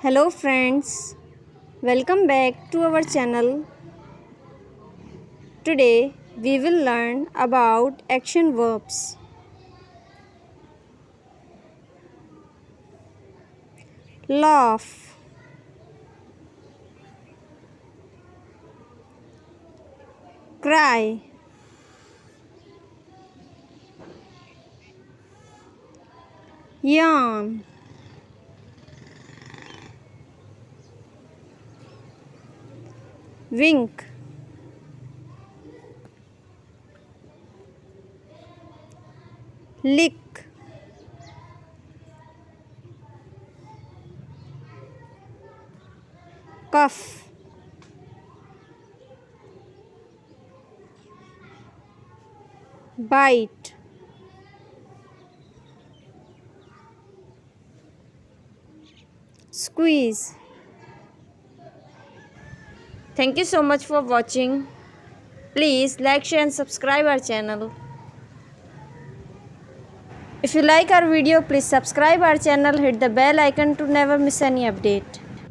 Hello friends, welcome back to our channel. Today we will learn about action verbs. Laugh, cry, yawn, wink, lick, cough, bite, squeeze. Thank you so much for watching. Please like, share and subscribe our channel. If you like our video, please subscribe our channel, hit the bell icon to never miss any update.